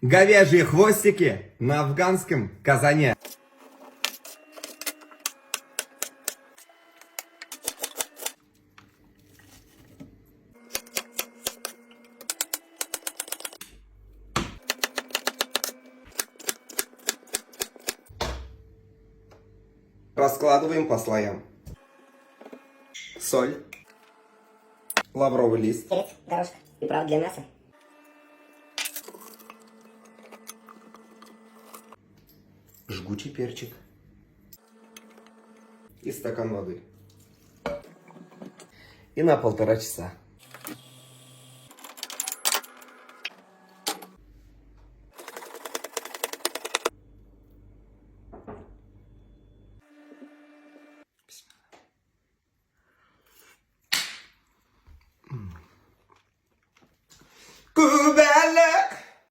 Говяжьи хвостики на афганском казане. Раскладываем по слоям. Соль, лавровый лист, Перец, горошек, приправа для мяса. жгучий перчик и стакан воды. И на 1,5 часа.